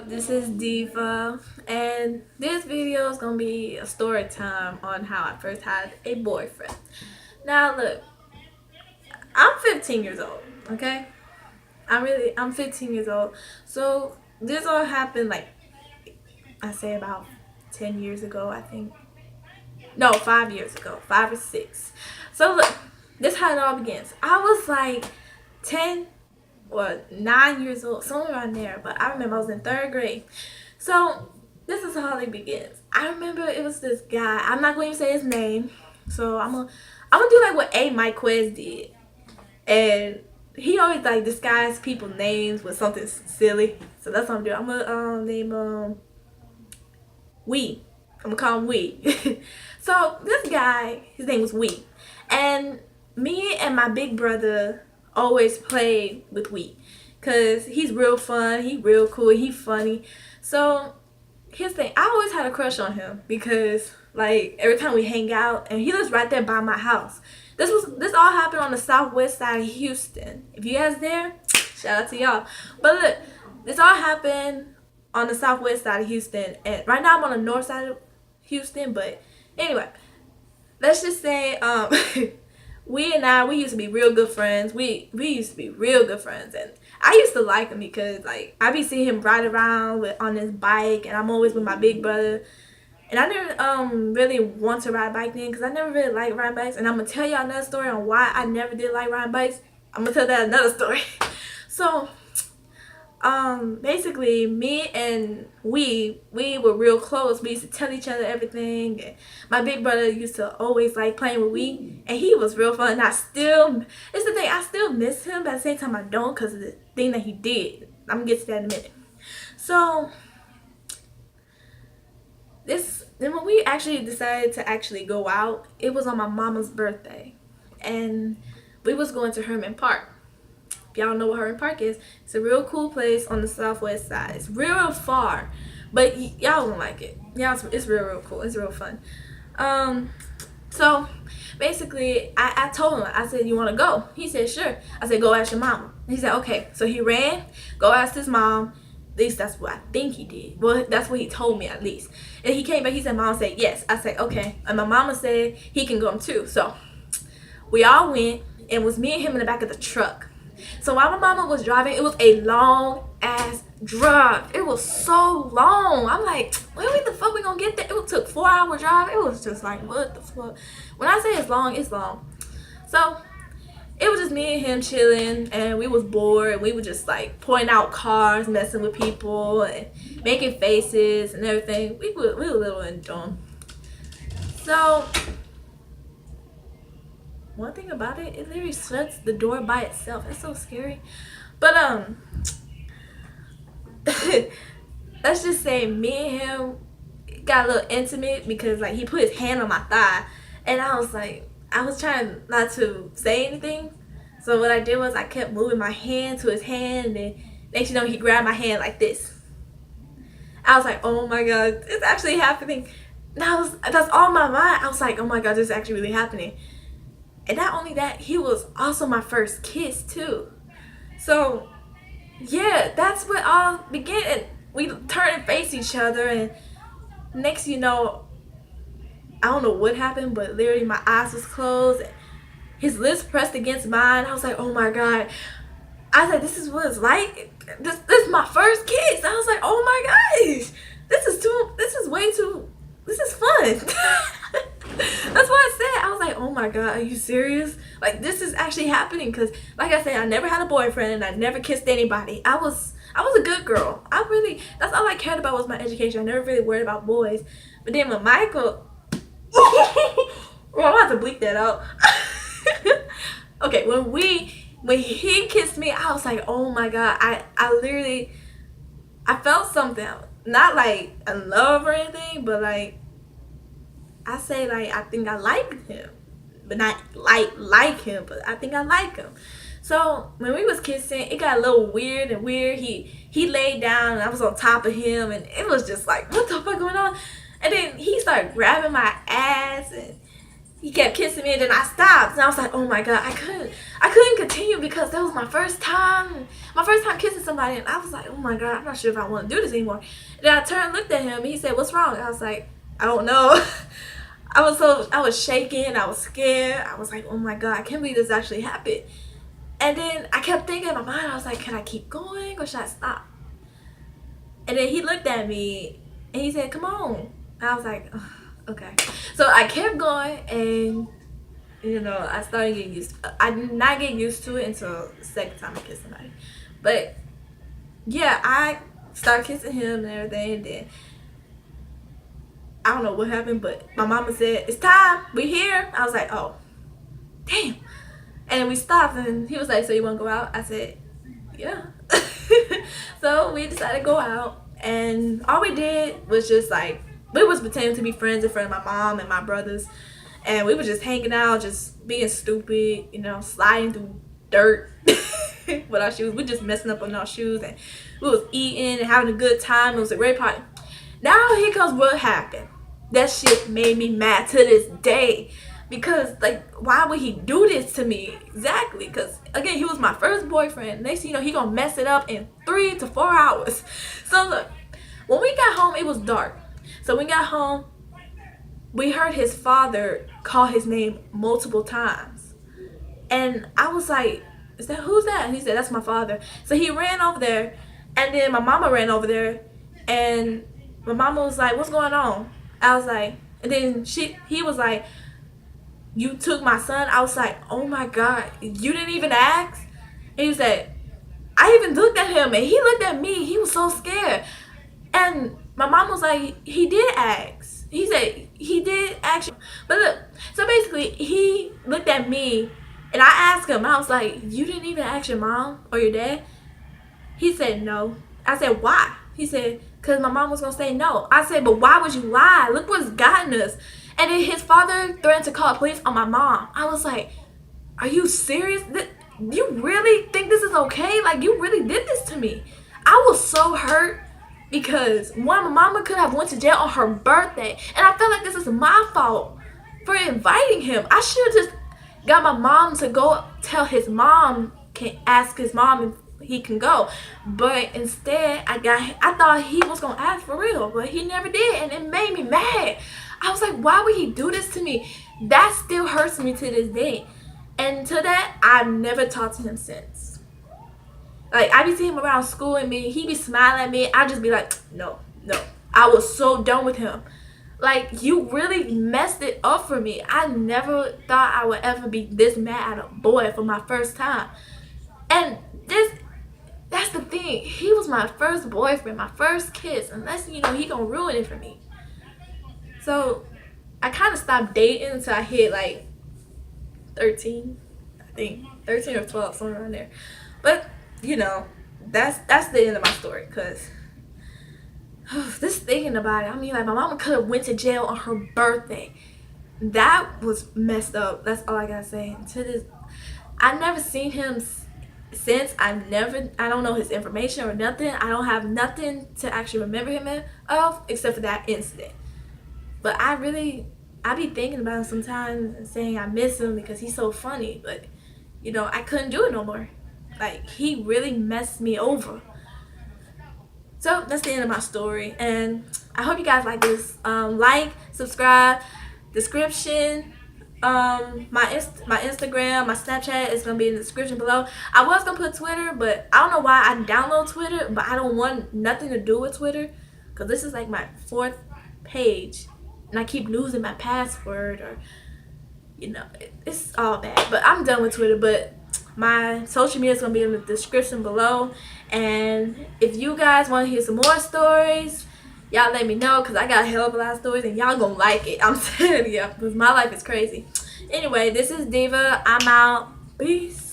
This is Diva, and this video is gonna be a story time on how I first had a boyfriend. Now, look, I'm 15 years old, okay? I'm 15 years old. So, this all happened like, I say about 10 years ago, I think. No, 5 years ago, 5 or 6. So, look, this how it all begins. I was like 10 or 9 years old, somewhere around there. But I remember I was in third grade. So this is how it begins. I remember it was this guy. I'm not going to say his name. So I'm gonna do like what A. Mike Quez did, and he always like disguise people names with something silly. So that's what I'm doing. I'm gonna name Wee. I'm gonna call him Wee. So this guy, his name was Wee, and me and my big brother always played with Wee, cause he's real fun, he real cool, he funny. So here's the thing, I always had a crush on him because like every time we hang out, and he lives right there by my house. This all happened on the southwest side of Houston. If you guys there, shout out to y'all. But look, this all happened on the southwest side of Houston, and right now I'm on the north side of Houston. But anyway, let's just say we used to be real good friends. We used to be real good friends, and I used to like him because like I be seeing him ride around on his bike, and I'm always with my big brother. And I never really want to ride a bike then because I never really liked riding bikes. And I'm gonna tell y'all another story on why I never did like riding bikes. I'm gonna tell that another story. So basically me and we were real close. We used to tell each other everything, and my big brother used to always like playing with we, and he was real fun. And it's the thing, I still miss him, but at the same time I don't, because of the thing that he did. I'm gonna get to that in a minute. So then when we actually decided to actually go out, it was on my mama's birthday, and we was going to Herman Park. If y'all know what Herman Park is, it's a real cool place on the southwest side. It's real far, but y'all won't like it. Yeah, it's real cool. It's real fun. So basically, I told him, I said, you want to go? He said, sure. I said, go ask your mama. He said, okay. So he ran, go ask his mom. At least that's what I think he did. Well, that's what he told me at least. And he came back, he said, Mom said yes. I said, okay. And my mama said he can go too. So we all went, and it was me and him in the back of the truck. So while my mama was driving, it was a long ass drive. It was so long. I'm like, when the fuck we gonna get there? It took 4 hour drive. It was just like, what the fuck? When I say it's long, it's long. So it was just me and him chilling, and we was bored. We were just like pointing out cars, messing with people, and making faces and everything. We were a little dumb. So one thing about it, it literally shuts the door by itself. That's so scary. But let's just say me and him got a little intimate because like he put his hand on my thigh, and I was like, I was trying not to say anything. So what I did was I kept moving my hand to his hand, and then next you know he grabbed my hand like this. I was like, oh my god, it's actually happening. That's all in my mind. I was like, oh my god, this is actually really happening. And not only that, he was also my first kiss too. So yeah, that's what all began. And we turned and faced each other, and next you know, I don't know what happened, but literally my eyes was closed, and his lips pressed against mine. I was like, oh my god. I said, this is what it's like. This is my first kiss. I was like, oh my gosh, this is fun. That's what I said. I was like, oh my god, are you serious? Like, this is actually happening. Because like I said, I never had a boyfriend, and I never kissed anybody. I was a good girl. That's all I cared about was my education. I never really worried about boys. But then when Michael well, I'm gonna have to bleep that out. Okay, when he kissed me, I was like, oh my god, I felt something. Not like in love or anything, but like I say, like, I think I like him, but not like him, but I think I like him. So when we was kissing, it got a little weird. He laid down, and I was on top of him, and it was just like, what the fuck going on? And then he started grabbing my ass, and he kept kissing me, and then I stopped, and I was like, oh my god, I couldn't continue because that was my first time kissing somebody, and I was like, oh my god, I'm not sure if I want to do this anymore. And then I turned and looked at him, and he said, what's wrong? And I was like, I don't know. I was shaking, I was scared, I was like, oh my god, I can't believe this actually happened. And then I kept thinking in my mind, I was like, can I keep going or should I stop? And then he looked at me and he said, come on. And I was like, ugh, okay. So I kept going, and I started getting I did not get used to it until the second time I kissed somebody. But yeah, I started kissing him and everything, and then I don't know what happened, but my mama said, it's time, we here. I was like, oh, damn. And then we stopped, and he was like, so you want to go out? I said, yeah. So we decided to go out, and all we did was just like, we was pretending to be friends in front of my mom and my brothers, and we were just hanging out, just being stupid, sliding through dirt with our shoes. We just messing up on our shoes, and we was eating and having a good time. It was a great party. Now here comes what happened. That shit made me mad to this day. Because, like, why would he do this to me? Exactly. Because, again, he was my first boyfriend. Next thing you know, he gonna mess it up in 3 to 4 hours. So, look, when we got home, it was dark. So, when we got home, we heard his father call his name multiple times. And I was like, who's that? And he said, that's my father. So, he ran over there. And then my mama ran over there. And my mama was like, what's going on? I was like, and then he was like, you took my son? I was like, oh my god, you didn't even ask? And he said, I even looked at him, and he looked at me. He was so scared. And my mom was like, he did ask. He said, he did ask. But look, so basically, he looked at me, and I asked him, I was like, you didn't even ask your mom or your dad? He said, no. I said, why? He said, because my mom was going to say no. I said, but why would you lie? Look what's gotten us. And then his father threatened to call police on my mom. I was like, are you serious? You really think this is okay? Like, you really did this to me. I was so hurt because, one, my mama could have went to jail on her birthday. And I felt like this is my fault for inviting him. I should have just got my mom to go tell his mom, can ask his mom if he can go. But instead, I thought he was going to ask for real. But he never did. And it made me mad. I was like, why would he do this to me? That still hurts me to this day. And to that, I've never talked to him since. Like, I be seeing him around school, and he be smiling at me. I just be like, no. I was so done with him. Like, you really messed it up for me. I never thought I would ever be this mad at a boy for my first time. And that's the thing. He was my first boyfriend, my first kiss. Unless, he gonna ruin it for me. So, I kind of stopped dating until I hit, like, 13, I think. 13 or 12, somewhere around there. But, that's the end of my story. Because, just thinking about it, I mean, like, my mama could have went to jail on her birthday. That was messed up. That's all I gotta say. I've never seen him since. I don't know his information or nothing. I don't have nothing to actually remember him of except for that incident. But I be thinking about him sometimes and saying I miss him because he's so funny. But, I couldn't do it no more. Like, he really messed me over. So, that's the end of my story. And I hope you guys like this. Like, subscribe, description. My Instagram, my Snapchat is going to be in the description below. I was going to put Twitter, but I don't know why I download Twitter. But I don't want nothing to do with Twitter. Because this is like my 4th page. And I keep losing my password, or it's all bad. But I'm done with Twitter. But my social media is going to be in the description below. And if you guys want to hear some more stories, y'all let me know, because I got a hell of a lot of stories, and y'all going to like it. I'm telling you, because my life is crazy. Anyway, this is Diva. I'm out. Peace.